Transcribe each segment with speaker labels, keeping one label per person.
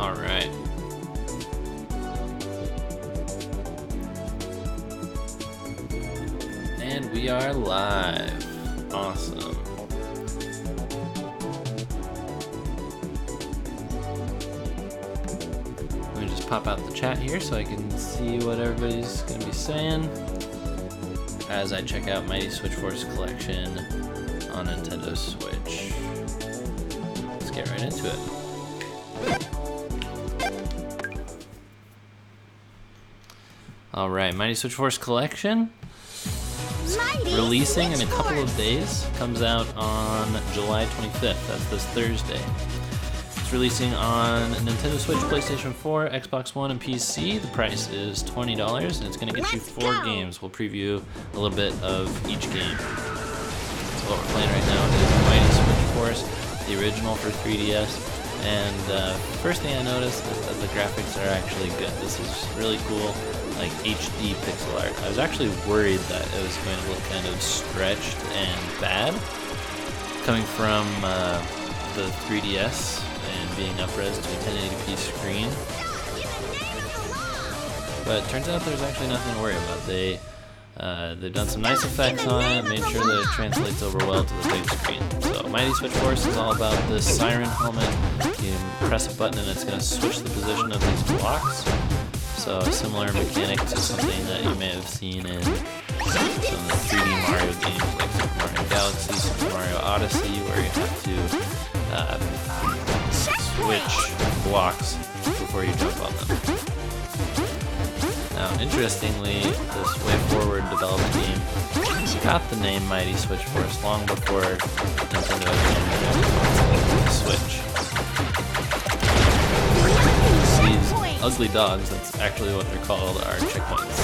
Speaker 1: All right. And we are live. Awesome. Let me just pop out the chat here so I can see what everybody's going to be saying as I check out Mighty Switch Force Collection on Nintendo Switch. Let's get right into it. Alright, Mighty Switch Force Collection, releasing in a couple of days, comes out on July 25th, that's this Thursday. It's releasing on Nintendo Switch, PlayStation 4, Xbox One, and PC. The price is $20, and it's going to get you 4 games. We'll preview a little bit of each game. So what we're playing right now is Mighty Switch Force, the original for 3DS. And first thing I noticed is that the graphics are actually good. This is really cool, like HD pixel art. I was actually worried that it was going to look kind of stretched and bad, coming from the 3DS and being up-res to a 1080p screen. But it turns out there's actually nothing to worry about. They've done some nice effects on it, made sure that it translates over well to the big screen. So Mighty Switch Force is all about this siren helmet. You press a button and it's going to switch the position of these blocks. So a similar mechanic to something that you may have seen in some of the 3D Mario games like Super Mario Galaxy, Super Mario Odyssey, where you have to switch blocks before you jump on them. Now, interestingly, this WayForward developed game got the name Mighty Switch Force long before Nintendo had the Switch. These ugly dogs, that's actually what they're called, are checkpoints.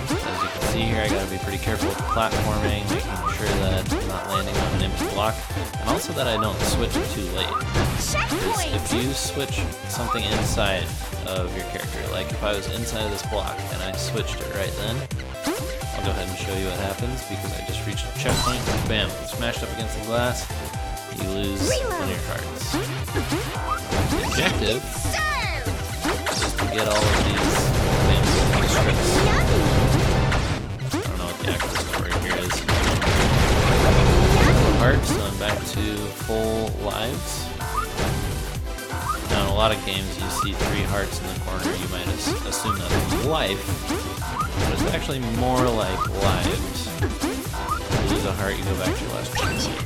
Speaker 1: As you can see here, I gotta be pretty careful with platforming, making sure that I'm not landing on an empty block, and also that I don't switch too late. Because if you switch something inside of your character, like if I was inside of this block and I switched it right then, I'll go ahead and show you what happens because I just reached a checkpoint, bam, smashed up against the glass, you lose one of your hearts. The objective is to get all of these fancy strips. I don't know what the actual story here is. Hearts, so I'm back to full lives. Now in a lot of games you see 3 hearts in the corner, you might assume that's life, but it's actually more like lives. You lose a heart, you go back to your last checkpoint.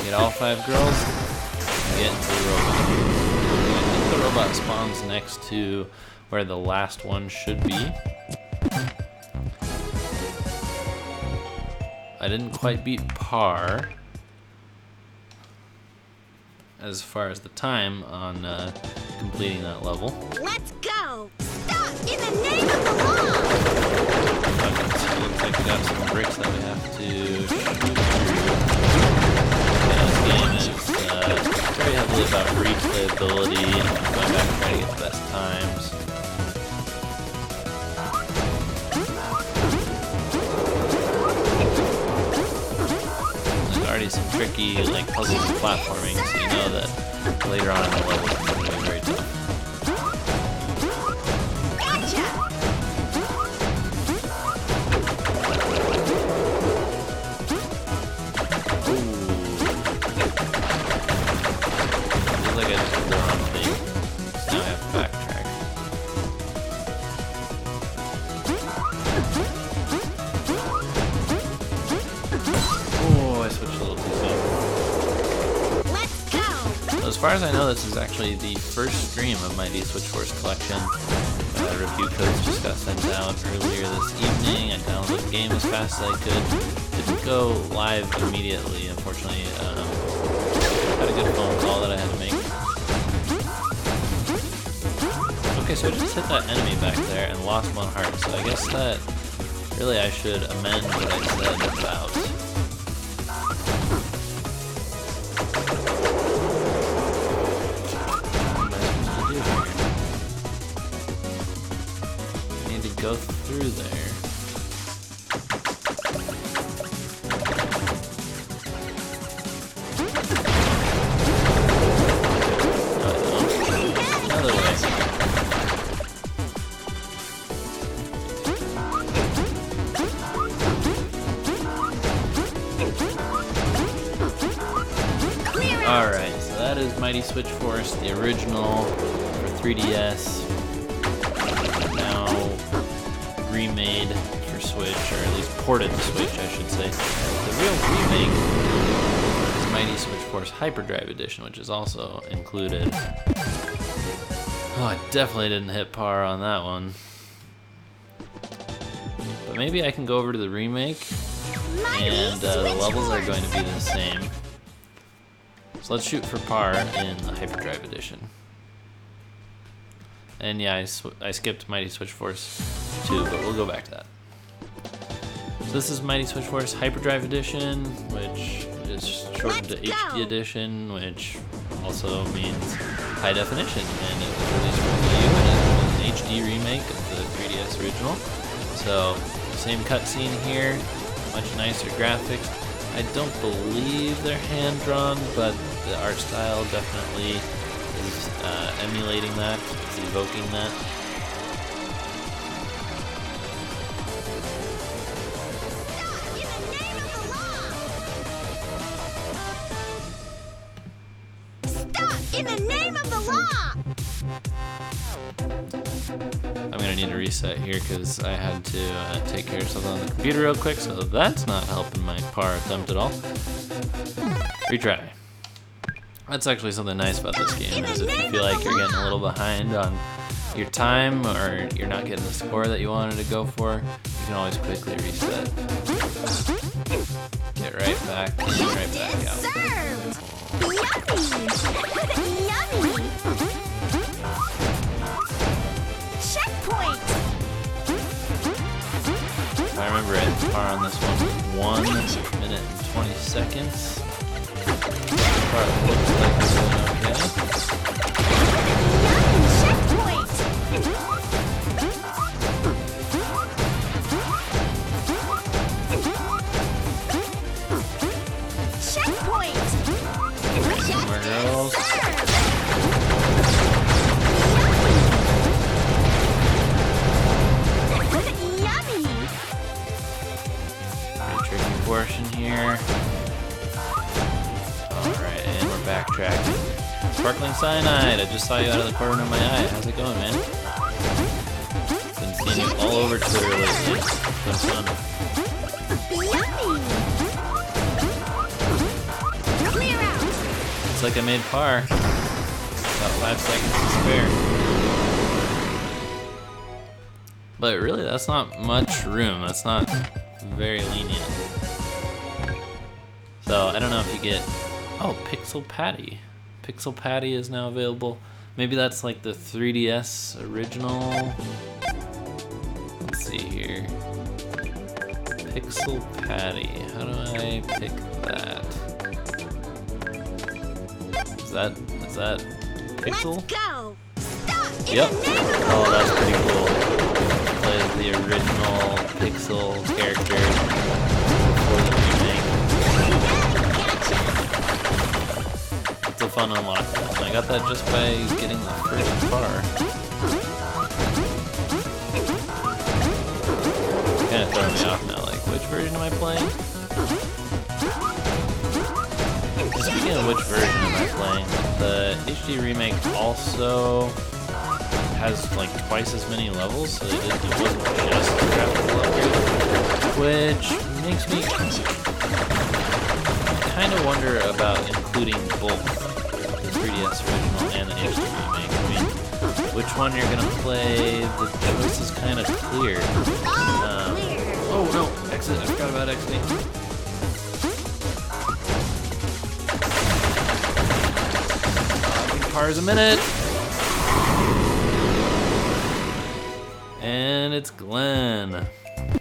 Speaker 1: Get all 5 girls, and get into the robot. I think the robot spawns next to where the last one should be. I didn't quite beat par as far as the time on completing that level.
Speaker 2: Let's go! Stop! In the name of the law!
Speaker 1: But it looks like we got some bricks that we have to shoot through. Yeah, this game is very heavily about replayability and going back and trying to get the best times. Already some tricky like puzzles and platforming, so you know that later on in the level it's going to be very tough.
Speaker 2: Gotcha!
Speaker 1: Ooh. Feels like I just did the wrong thing. So now I have to backtrack. Oh, I switched a little too soon.
Speaker 2: Let's go!
Speaker 1: As far as I know, this is actually the first stream of Mighty Switch Force Collection. Review codes just got sent out earlier this evening. I downloaded the game as fast as I could. Didn't go live immediately, unfortunately. Had a good phone call that I had to make. Okay, so I just hit that enemy back there and lost 1 heart. So I guess that really I should amend what I said about go through there. Alright, so that is Mighty Switch Force, the original for 3DS. Now remade for Switch, or at least ported to Switch, I should say. The real remake is Mighty Switch Force Hyperdrive Edition, which is also included. Oh, I definitely didn't hit par on that one. But maybe I can go over to the remake, and the levels are going to be the same. So let's shoot for par in the Hyperdrive Edition. And yeah, I skipped Mighty Switch Force 2, but we'll go back to that. So this is Mighty Switch Force Hyperdrive Edition, which is shortened to HD Edition, which also means high definition. And it was released for Wii U, and it was an HD remake of the 3DS original. So same cutscene here, much nicer graphics. I don't believe they're hand-drawn, but the art style definitely is emulating that, it's evoking that.
Speaker 2: Stop in the name of the law!
Speaker 1: I'm gonna need to reset here because I had to take care of something on the computer real quick, so that's not helping my par attempt at all. Retry. That's actually something nice about this game, is if you feel like you're getting a little behind on your time or you're not getting the score that you wanted to go for, you can always quickly reset. Get right back out.
Speaker 2: Served! Yummy! Yummy! Checkpoint!
Speaker 1: If I remember right, the par on this one, 1 minute and 20 seconds. Par looks like it's doing okay.
Speaker 2: Checkpoint! Checkpoint!
Speaker 1: More girls.
Speaker 2: Yummy!
Speaker 1: Pretty tricky portion here. Alright, and we're backtracking. Sparkling Cyanide, I just saw you out of the corner of my eye. How's it going, man? Been seeing you all over Twitter lately. It's been fun.
Speaker 2: Yummy! Clear out!
Speaker 1: Looks like I made par. About 5 seconds to spare. But really, that's not much room. That's not very lenient. So, I don't know if you get... Oh, Pixel Patty. Pixel Patty is now available. Maybe that's like the 3DS original. Let's see here. Pixel Patty. How do I pick that? Is that Pixel?
Speaker 2: Let's go! Stop in
Speaker 1: Yep.
Speaker 2: the name of the
Speaker 1: Oh, that's
Speaker 2: law!
Speaker 1: pretty cool. Plays the original Pixel character for the remake. It's a fun unlock. And I got that just by getting the first bar. Kind of throwing me off now. Like, which version am I playing? Speaking of which version am I playing, the HD remake also has like twice as many levels, so it wasn't just the graphical upgrade, which makes me kind of wonder about including both the 3DS original and the HD remake. I mean, which one you're gonna play, the choice is kind of clear. Oh no, exit, I forgot about exiting. Cars a minute. And it's Glenn.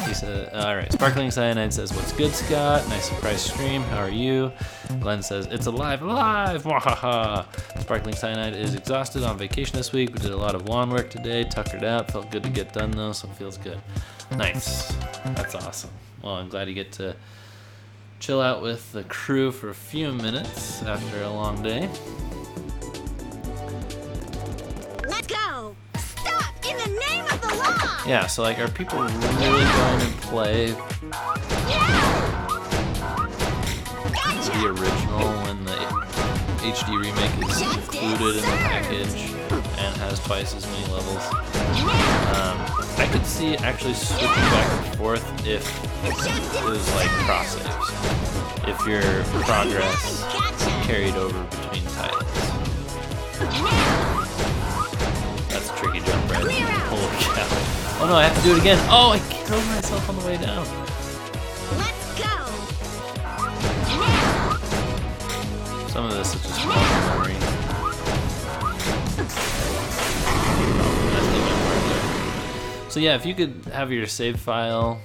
Speaker 1: He said, alright, Sparkling Cyanide says, what's good, Scott? Nice surprise stream. How are you? Glenn says, it's alive. Wahaha. Sparkling Cyanide is exhausted on vacation this week. We did a lot of lawn work today. Tuckered out. Felt good to get done, though, so it feels good. Nice. That's awesome. Well, I'm glad you get to chill out with the crew for a few minutes after a long day.
Speaker 2: Let's go! Stop in the name of the law!
Speaker 1: Yeah, so like, are people really going to play the original when the HD Remake is included in the package and has twice as many levels. I could see actually switching back and forth if it was like cross saves. If your progress carried over between titles. That's a tricky jump, right? Holy cow. Oh no, I have to do it again. Oh, I killed myself on the way down.
Speaker 2: Let's go.
Speaker 1: Some of this is just muscle memory. So yeah, if you could have your save file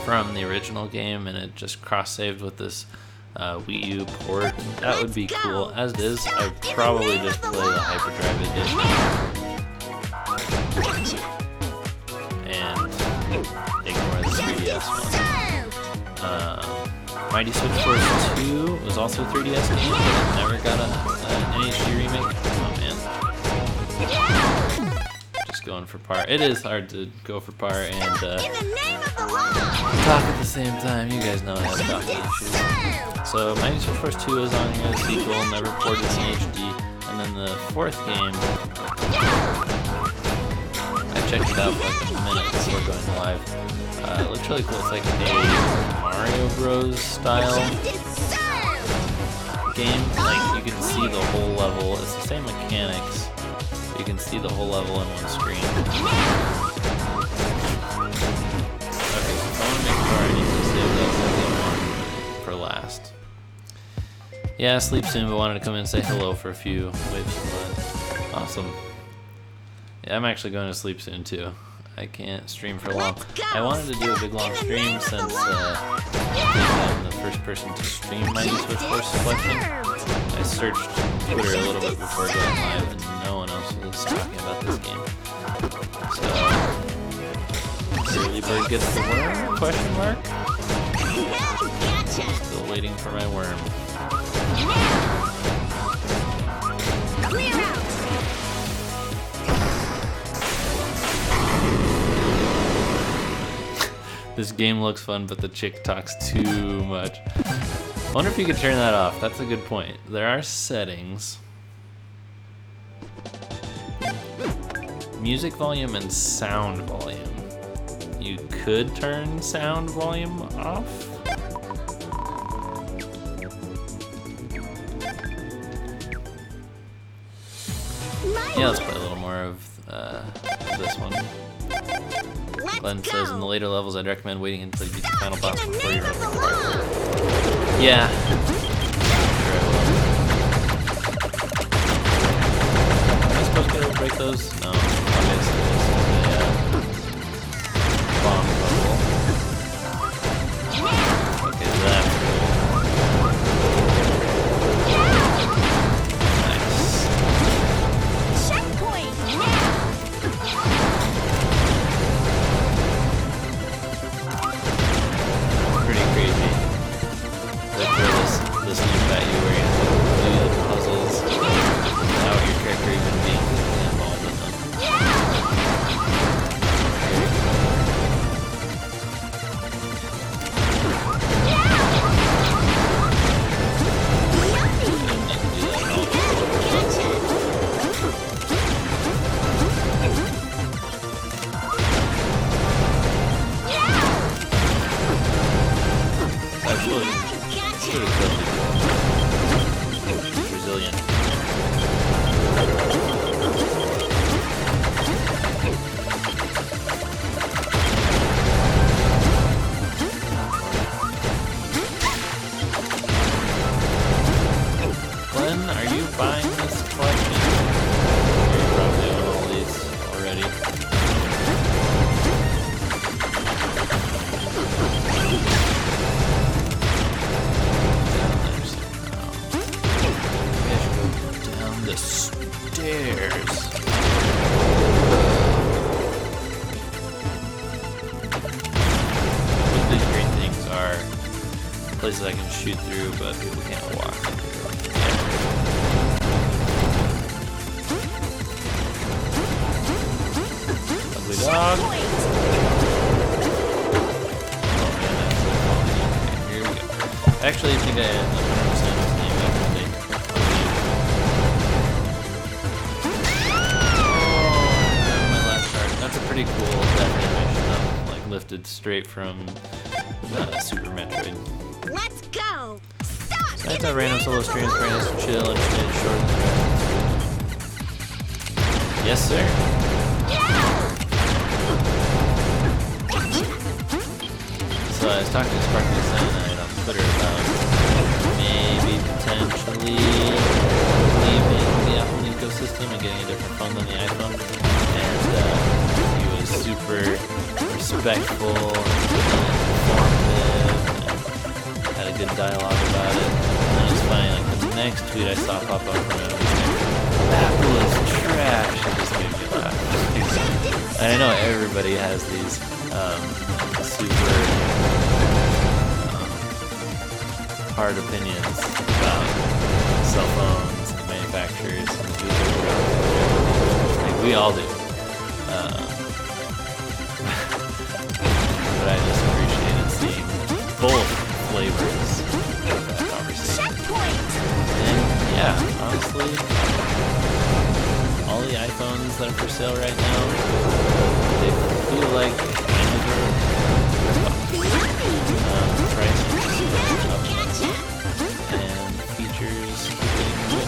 Speaker 1: from the original game and it just cross-saved with this Wii U port, that would be cool. As it is, I'd probably just play the Hyperdrive edition and ignore the 3DS one. Mighty Switch Force 2 was also a 3DS game, but it never got an HD remake. Oh man. Just going for par. It is hard to go for par and talk at the same time. You guys know I have talking issues. So Mighty Switch Force 2 is on here, the sequel, never ported in HD. And then the fourth game, I checked it out for like a minute before going live. It looks really cool. It's like a Mario Bros. Style game. Like you can see the whole level. It's the same mechanics. You can see the whole level in one screen. Okay, so if I want to make sure I need to save that second one for last. Yeah, sleep soon, but wanted to come in and say hello for a few waves of blood. Awesome. Yeah, I'm actually going to sleep soon too. I can't stream for long. I wanted to do a big long stream since I'm the first person to stream Mighty Switch Force Collection. I searched Twitter a little bit before going live and no one else was talking about this game. So, early bird gets the worm? Question mark? Still waiting for my worm. This game looks fun, but the chick talks too much. I wonder if you could turn that off. That's a good point. There are settings. Music volume and sound volume. You could turn sound volume off. Yeah, let's play a little more of this one. Glenn says in the later levels I'd recommend waiting until you beat the final boss before you run the park. Yeah. Am I supposed to break those? No. Obviously, this is a bomb level. Okay, that's cool. This new that you where you have to do the puzzles without your character even being involved in them. That's really cool. Resilient. Glenn, are you buying this collection? You're probably on all these already. The stairs. What these green things are places I can shoot through, but people can't walk through. Ugly dog. Oh man, that's so funny. Here we go. Actually, I think I 100% pretty cool. That animation, like lifted straight from Super Metroid.
Speaker 2: Let's go. Stop.
Speaker 1: So that's our random solo streams for us to chill and finish short and yes, sir. So I was talking to Sparkly Cyanide on Twitter about maybe potentially leaving the Apple ecosystem and getting a different phone than the iPhone. And he was super respectful and informative and had a good dialogue about it. And it was funny, like the next tweet I saw pop up from him was like, Apple is trash. It just made me laugh. And I know everybody has these super hard opinions about cell phones and manufacturers and the people like we all do. But I just appreciated seeing both flavors of that conversation. And yeah, honestly, all the iPhones that are for sale right now, they feel like price and features keep getting good.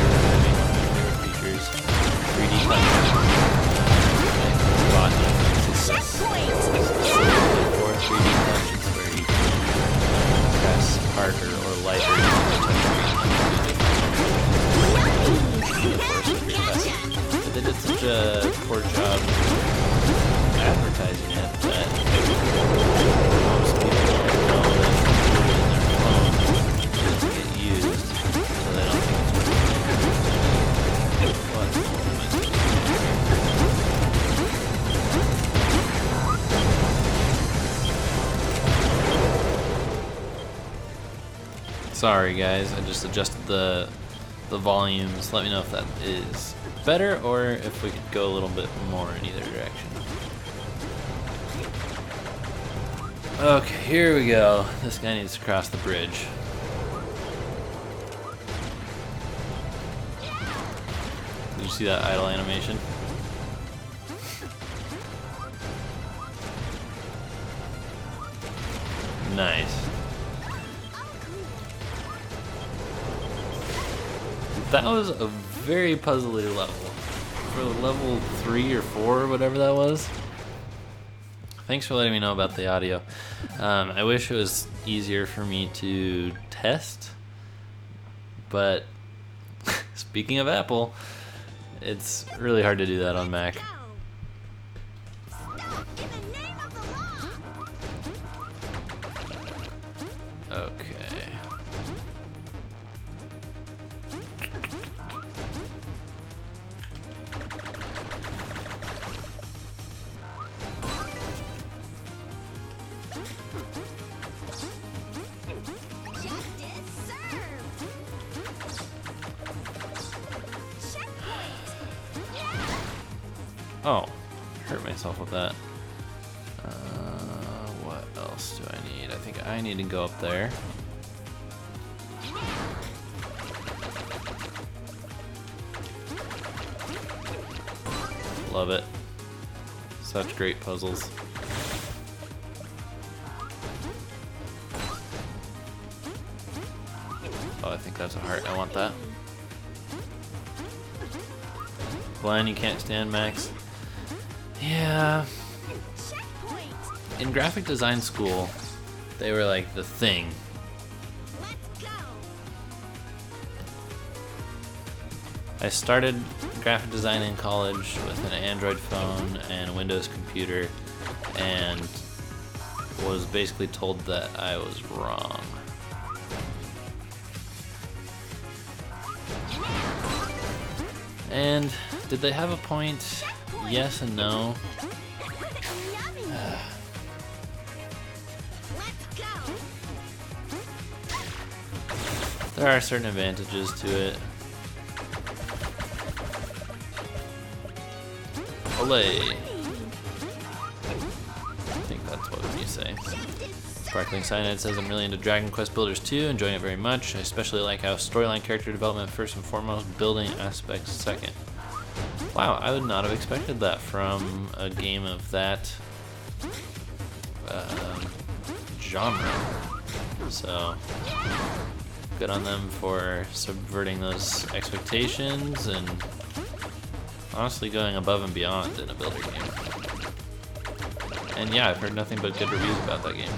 Speaker 1: Like right now they're features 3D touch. Bought specifically for 3D touch, it's where you can press harder or lighter to touch. But they did such a poor job advertising it that most people don't know that it's included in their phone. It doesn't get used, so they don't think it's worth it. Sorry guys, I just adjusted the volumes. Let me know if that is better or if we could go a little bit more in either direction. Okay, here we go. This guy needs to cross the bridge. Did you see that idle animation? Nice. That was a very puzzly level. For level 3 or 4 or whatever that was. Thanks for letting me know about the audio. I wish it was easier for me to test, but speaking of Apple, it's really hard to do that on Mac. Okay. Oh, hurt myself with that. What else do I need? I think I need to go up there. Love it. Such great puzzles. Oh, I think that's a heart. I want that. Glenn, you can't stand Max. Yeah. In graphic design school, they were like the thing. I started graphic design in college with an Android phone and a Windows computer and was basically told that I was wrong. And did they have a point? Yes and no. There are certain advantages to it. Olay. I think that's what you say. Sparkling Cyanide says, I'm really into Dragon Quest Builders 2, enjoying it very much. I especially like how storyline character development first and foremost, building aspects second. Wow, I would not have expected that from a game of that genre. So, good on them for subverting those expectations and honestly going above and beyond in a builder game. And yeah, I've heard nothing but good reviews about that game.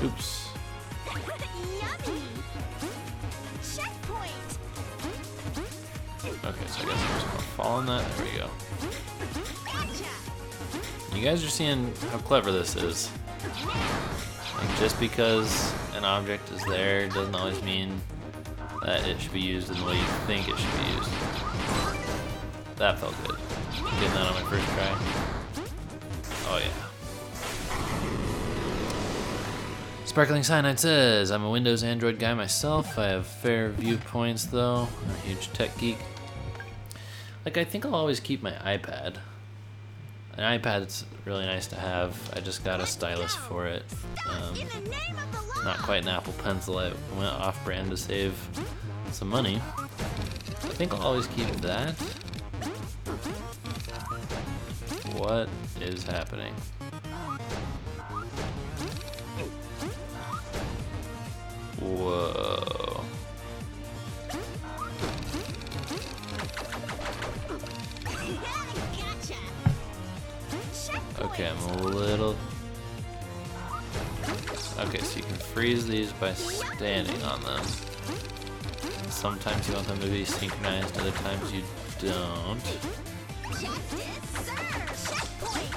Speaker 1: Oops.
Speaker 2: Yummy. Checkpoint.
Speaker 1: Okay, so I guess I'm just gonna fall on that. There we go.
Speaker 2: Gotcha.
Speaker 1: You guys are seeing how clever this is. Like, just because an object is there doesn't always mean that it should be used in the way you think it should be used. That felt good. Getting that on my first try. Oh yeah. Sparkling Cyanide says, I'm a Windows Android guy myself. I have fair viewpoints though. I'm a huge tech geek. Like, I think I'll always keep my iPad. An iPad's really nice to have. I just got a stylus for it.
Speaker 2: In the name of the law.
Speaker 1: Not quite an Apple Pencil. I went off-brand to save some money. I think I'll always keep that. What is happening? Whoa.
Speaker 2: Gotcha. Checkpoint.
Speaker 1: Okay, I'm a little... Okay, so you can freeze these by standing on them. Sometimes you want them to be synchronized, other times you don't.
Speaker 2: Justice served. Checkpoint.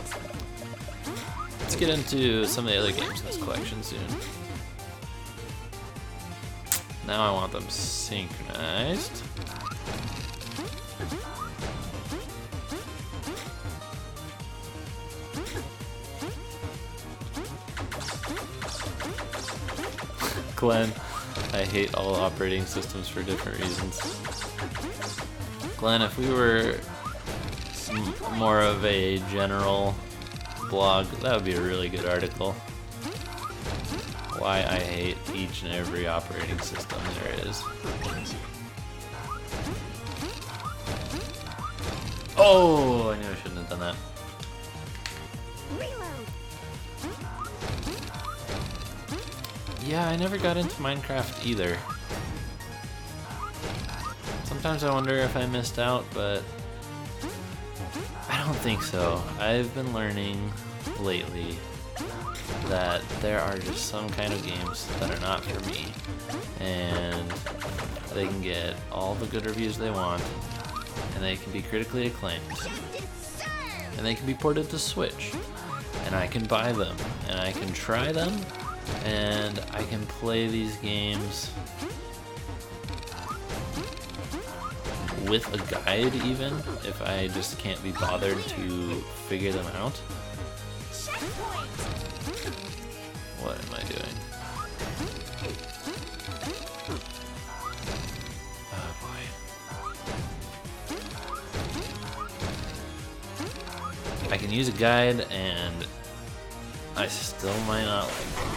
Speaker 1: Let's get into some of the other games in this collection soon. Now I want them synchronized. Glenn, I hate all operating systems for different reasons. Glenn, if we were more of a general blog, that would be a really good article. Why I hate each and every operating system there is. Oh, I knew I shouldn't have done that.
Speaker 2: Reload.
Speaker 1: Yeah, I never got into Minecraft either. Sometimes I wonder if I missed out, but I don't think so. I've been learning lately that there are just some kind of games that are not for me, and they can get all the good reviews they want, and they can be critically acclaimed,
Speaker 2: Justice served.
Speaker 1: and they can be ported to Switch, and I can buy them, and I can try them, and I can play these games with a guide even, if I just can't be bothered to figure them out.
Speaker 2: Checkpoint.
Speaker 1: What am I doing? Oh boy. I can use a guide and I still might not like them.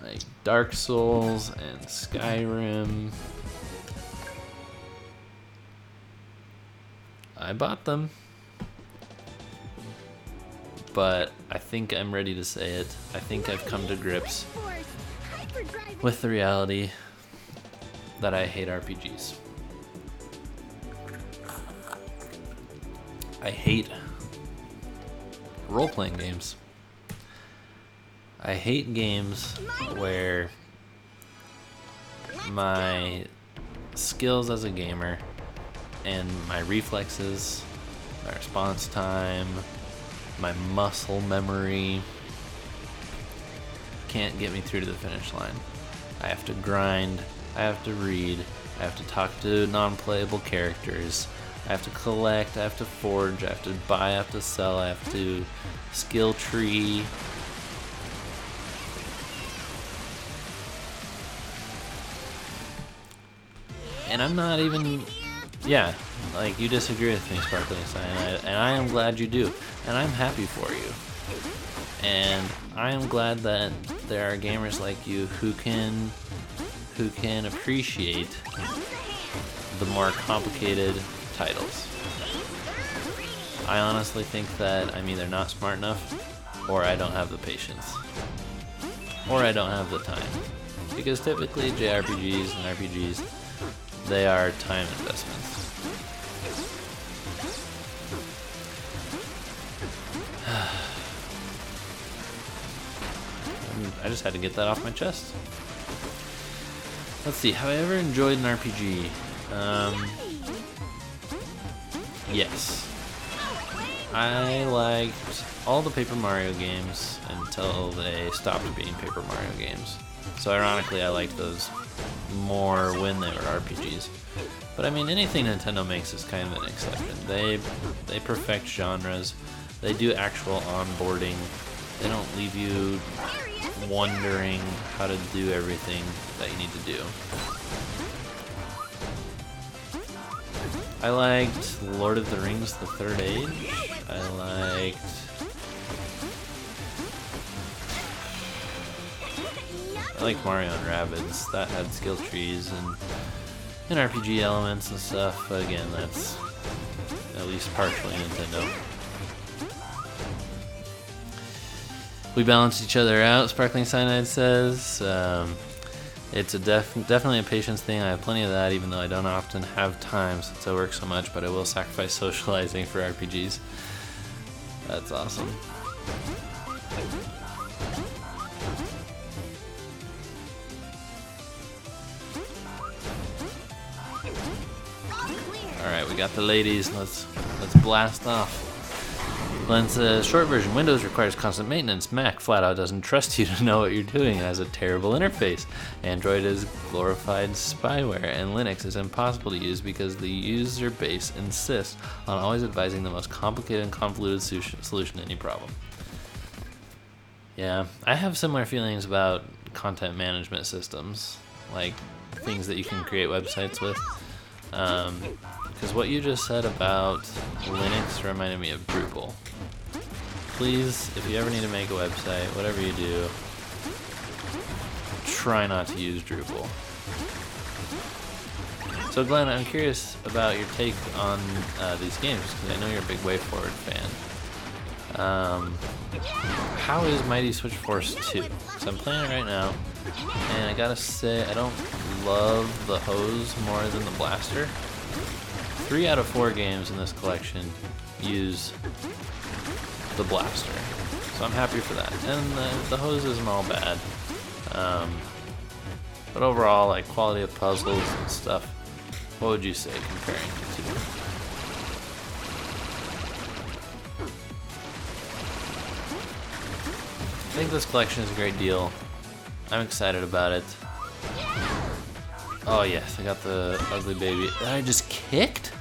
Speaker 1: Like Dark Souls and Skyrim. I bought them. But I think I'm ready to say it. I think I've come to grips with the reality that I hate RPGs. I hate role-playing games. I hate games where my skills as a gamer and my reflexes, my response time, my muscle memory can't get me through to the finish line. I have to grind, I have to read, I have to talk to non-playable characters, I have to collect, I have to forge, I have to buy, I have to sell, I have to skill tree. And I'm not even, yeah, like you disagree with me, Sparkling Cyanide, and I am glad you do, and I'm happy for you. And I am glad that there are gamers like you who can appreciate the more complicated titles. I honestly think that I'm either not smart enough, or I don't have the patience, or I don't have the time. Because typically JRPGs and RPGs, they are time investments. I just had to get that off my chest. Let's see, have I ever enjoyed an RPG? Yes. I liked all the Paper Mario games until they stopped being Paper Mario games. So ironically, I liked those more when they were RPGs. But I mean, anything Nintendo makes is kind of an exception. They perfect genres. They do actual onboarding. They don't leave you wondering how to do everything that you need to do. I liked Lord of the Rings: The Third Age. I liked Mario and Rabbids. That had skill trees and RPG elements and stuff, but again, that's at least partially Nintendo. We balance each other out, Sparkling Cyanide says. It's definitely a patience thing. I have plenty of that, even though I don't often have time since I work so much, but I will sacrifice socializing for RPGs. That's awesome. Alright, we got the ladies. Let's blast off. Glenn says, short version, Windows requires constant maintenance. Mac flat out doesn't trust you to know what you're doing and has a terrible interface. Android is glorified spyware, and Linux is impossible to use because the user base insists on always advising the most complicated and convoluted solution to any problem. Yeah, I have similar feelings about content management systems, like things that you can create websites with. Because what you just said about Linux reminded me of Drupal. Please, if you ever need to make a website, whatever you do, try not to use Drupal. So Glenn, I'm curious about your take on these games, because I know you're a big WayForward fan. How is Mighty Switch Force 2? So I'm playing it right now, and I gotta say, I don't love the hose more than the blaster. 3 out of 4 games in this collection use the blaster, so I'm happy for that. And the hose isn't all bad, but overall, like quality of puzzles and stuff, what would you say comparing the two? I think this collection is a great deal. I'm excited about it. Oh yes, I got the ugly baby that I just kicked?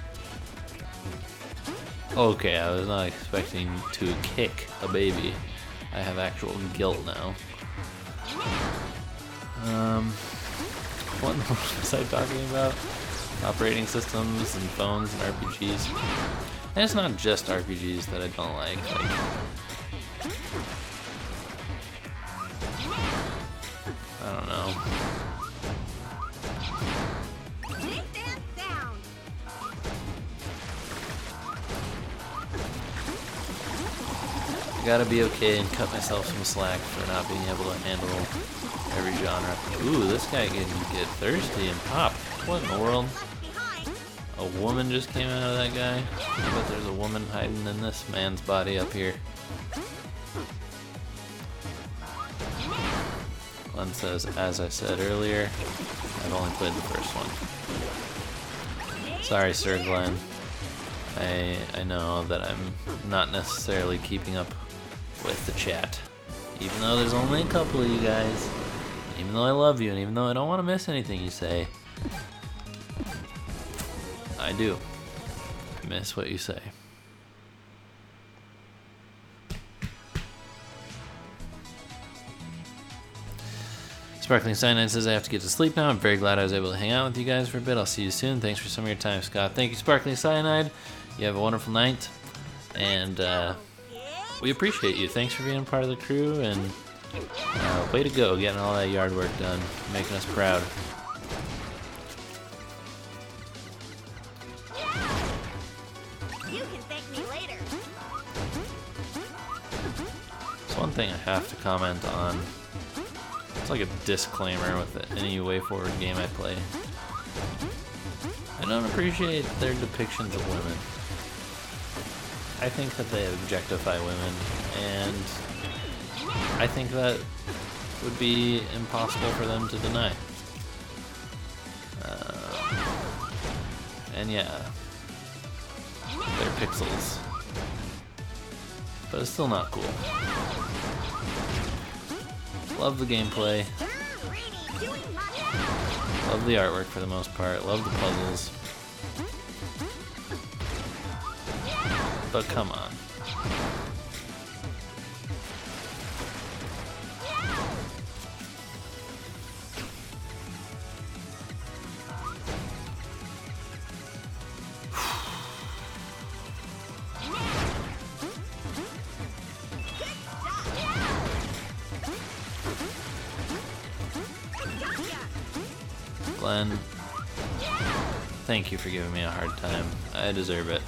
Speaker 1: Okay, I was not expecting to kick a baby. I have actual guilt now. What in the world was I talking about? Operating systems and phones and RPGs. And it's not just RPGs that I don't like. I don't know. I gotta be okay and cut myself some slack for not being able to handle every genre. Ooh, this guy can get thirsty and pop. What in the world? A woman just came out of that guy? I bet there's a woman hiding in this man's body up here. Glenn says, as I said earlier, I've only played the first one. Sorry, Sir Glenn. I know that I'm not necessarily keeping up with the chat. Even though there's only a couple of you guys, even though I love you, and even though I don't want to miss anything you say, I do miss what you say. Sparkling Cyanide says, I have to get to sleep now. I'm very glad I was able to hang out with you guys for a bit. I'll see you soon. Thanks for some of your time, Scott. Thank you, Sparkling Cyanide. You have a wonderful night. And we appreciate you. Thanks for being part of the crew, and way to go getting all that yard work done, making us proud.
Speaker 2: You can thank me later.
Speaker 1: It's one thing I have to comment on. It's like a disclaimer with any WayForward game I play. I don't appreciate their depictions of women. I think that they objectify women, and I think that would be impossible for them to deny. And yeah, they're pixels. But it's still not cool. Love the gameplay. Love the artwork for the most part. Love the puzzles. But come on. Glenn, thank you for giving me a hard time. I deserve it.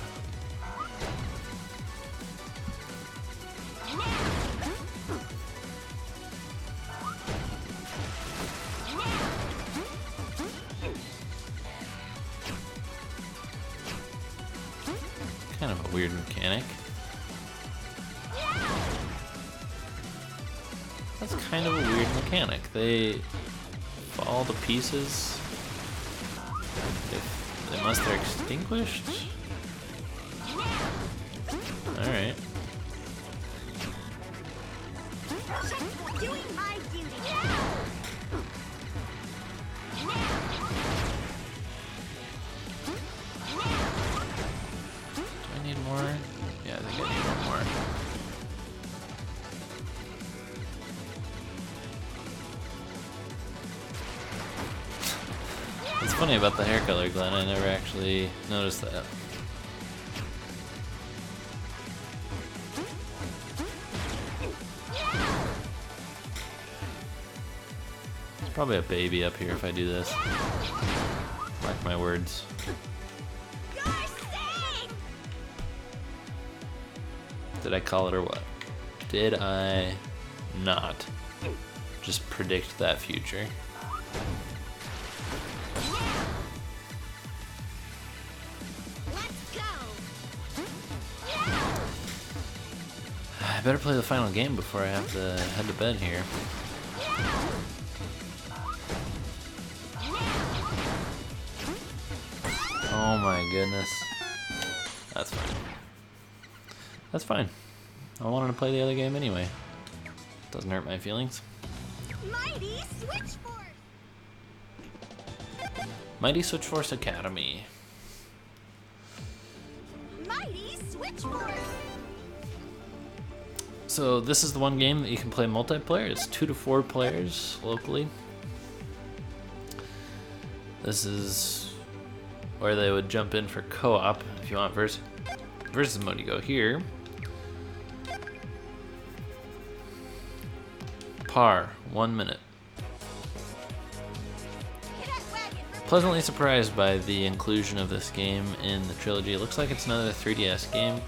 Speaker 1: Kind of a weird mechanic. That's kind of a weird mechanic. They fall to pieces unless they're extinguished. Alright.
Speaker 2: Doing my duty.
Speaker 1: Do I need more? Yeah, I think I need one more. It's funny about the hair color, Glenn. I never actually noticed that. There's probably a baby up here if I do this. Mark my words. Did I call it or what? Did I not just predict that future? I better play the final game before I have to head to bed here. Oh my goodness. That's fine. That's fine. I wanted to play the other game anyway. Doesn't hurt my feelings.
Speaker 2: Mighty Switch Force.
Speaker 1: Mighty Switch Force Academy.
Speaker 2: Mighty Switch Force.
Speaker 1: So this is the one game that you can play multiplayer. It's 2 to 4 players locally. This is where they would jump in for co-op if you want versus mode. You go here. Par, 1 minute. Pleasantly surprised by the inclusion of this game in the trilogy. It looks like it's another 3DS game,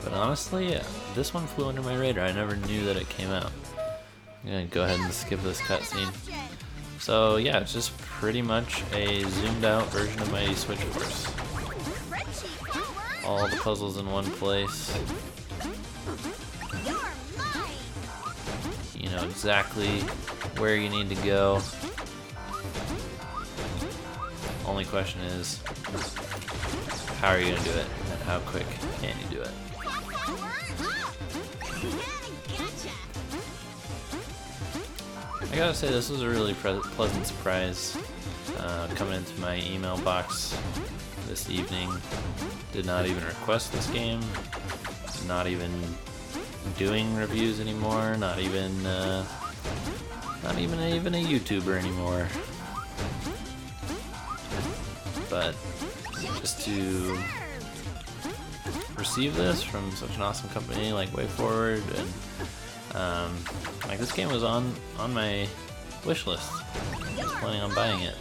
Speaker 1: but honestly, this one flew under my radar. I never knew that it came out. I'm gonna go ahead and skip this cutscene. So yeah, it's just pretty much a zoomed out version of Mighty Switch Force. All the puzzles in one place. You know exactly where you need to go. Only question is, how are you gonna do it, and how quick can you do it? I gotta say, this was a really pleasant surprise coming into my email box this evening. Did not even request this game. Not even doing reviews anymore. Not even a YouTuber anymore. But just to receive this from such an awesome company like WayForward, and like this game was on my wish list. I was planning on buying it,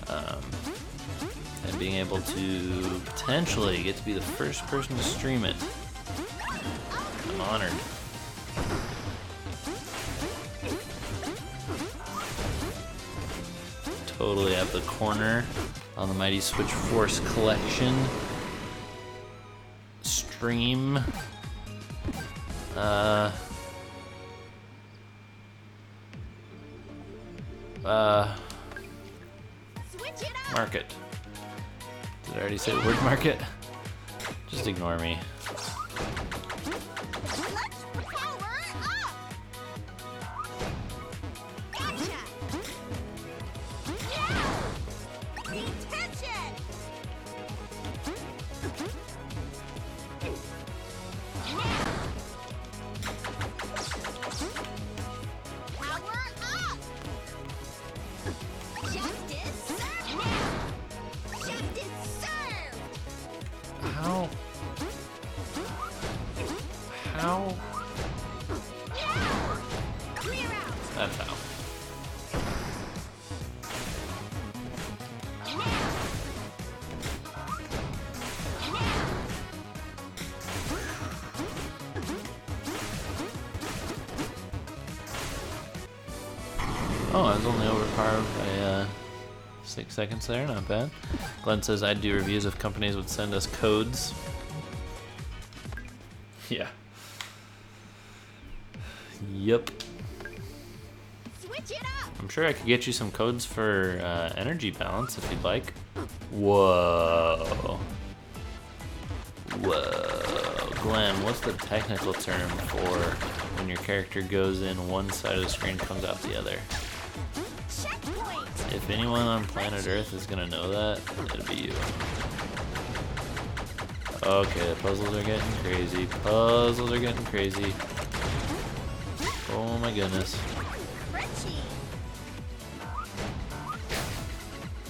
Speaker 1: and being able to potentially get to be the first person to stream it. I'm honored. Totally at the corner on the Mighty Switch Force Collection stream. Market. Did I already say the word market? Just ignore me. How? That's how. Oh, I was only overpowered by 6 seconds there, not bad. Glenn says I'd do reviews if companies would send us codes. Yeah. Yep.
Speaker 2: Switch it up.
Speaker 1: I'm sure I could get you some codes for energy balance if you'd like. Whoa. Whoa. Glenn, what's the technical term for when your character goes in one side of the screen, comes out the other?
Speaker 2: Checkpoint.
Speaker 1: If anyone on planet Earth is gonna know that, it'd be you. Okay, the puzzles are getting crazy. Puzzles are getting crazy. Oh my goodness.
Speaker 2: Crunchy.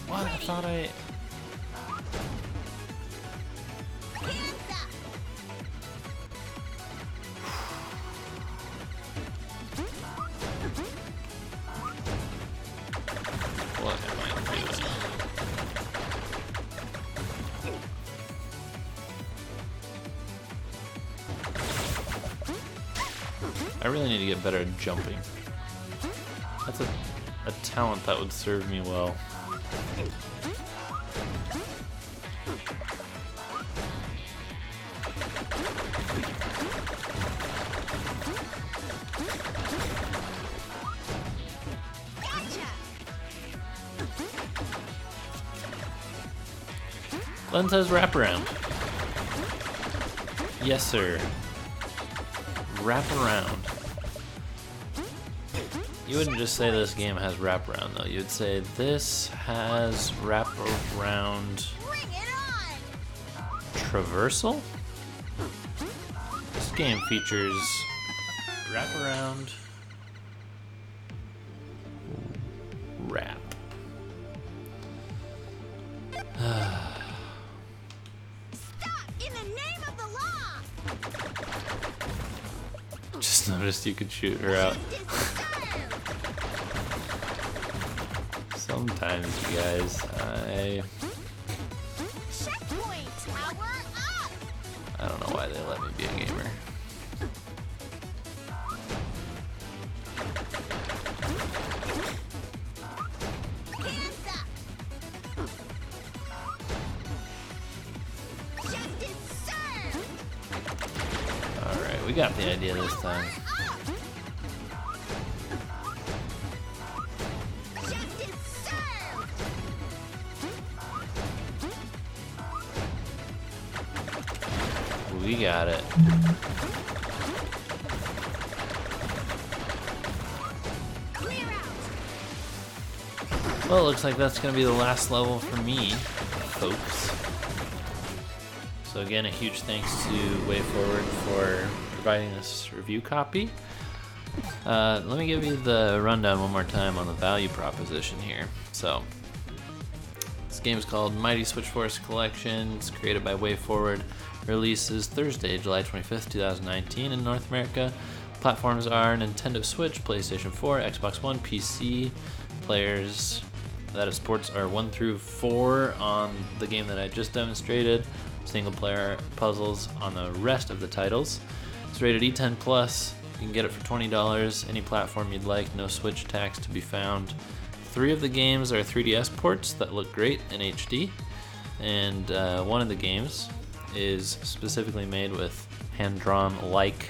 Speaker 1: What? I thought I...
Speaker 2: Hands up.
Speaker 1: What am I doing? I really need to get better at jumping. That's a talent that would serve me well.
Speaker 2: Gotcha.
Speaker 1: Glenn says wraparound. Yes, sir. Wraparound. You wouldn't just say this game has wraparound though. You'd say this has wraparound
Speaker 2: Bring it on.
Speaker 1: traversal? This game features wraparound wrap.
Speaker 2: Stop in the name of the law.
Speaker 1: Just noticed you could shoot her out. Sometimes, you guys,
Speaker 2: Checkpoint. Power up.
Speaker 1: I don't know why they let me be a gamer.
Speaker 2: Hands up. Justice served.
Speaker 1: Alright, we got the idea this time.
Speaker 2: Justice served.
Speaker 1: We got it.
Speaker 2: Clear out.
Speaker 1: Well, it looks like that's going to be the last level for me, folks. So again, a huge thanks to WayForward for providing this review copy. Let me give you the rundown one more time on the value proposition here. So, This game is called Mighty Switch Force Collection. It's created by WayForward. Releases Thursday, July 25th, 2019 in North America. Platforms are Nintendo Switch, PlayStation 4, Xbox One, PC. Players that it supports are 1 through 4 on the game that I just demonstrated. Single player puzzles on the rest of the titles. It's rated E10+. You can get it for $20, any platform you'd like, no Switch tax to be found. 3 of the games are 3DS ports that look great in HD, and one of the games is specifically made with hand-drawn like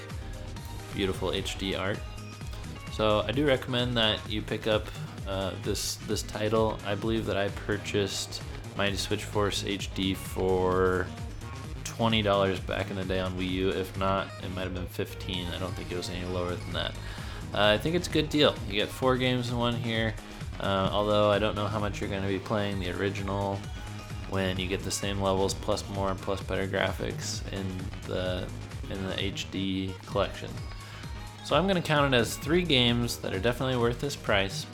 Speaker 1: beautiful HD art. So I do recommend that you pick up this title. I believe that I purchased Mighty Switch Force HD for $20 back in the day on Wii U. If not, it might have been $15. I don't think it was any lower than that. I think it's a good deal. You get 4 games in one here, although I don't know how much you're going to be playing the original when you get the same levels plus more plus better graphics in the HD collection. So I'm going to count it as 3 games that are definitely worth this price,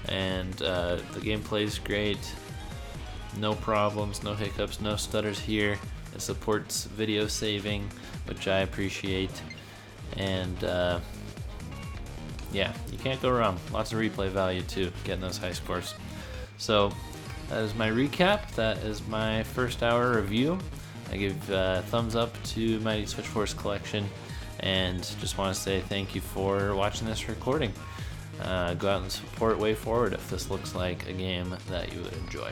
Speaker 1: and the gameplay is great. No problems, no hiccups, no stutters here. It supports video saving, which I appreciate, and yeah, you can't go wrong. Lots of replay value too, getting those high scores. So that is my recap. That is my first hour review. I give thumbs up to Mighty Switch Force Collection, and just want to say thank you for watching this recording. Go out and support WayForward if this looks like a game that you would enjoy.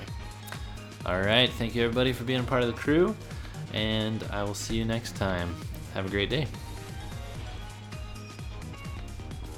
Speaker 1: Alright, thank you everybody for being a part of the crew, and I will see you next time. Have a great day.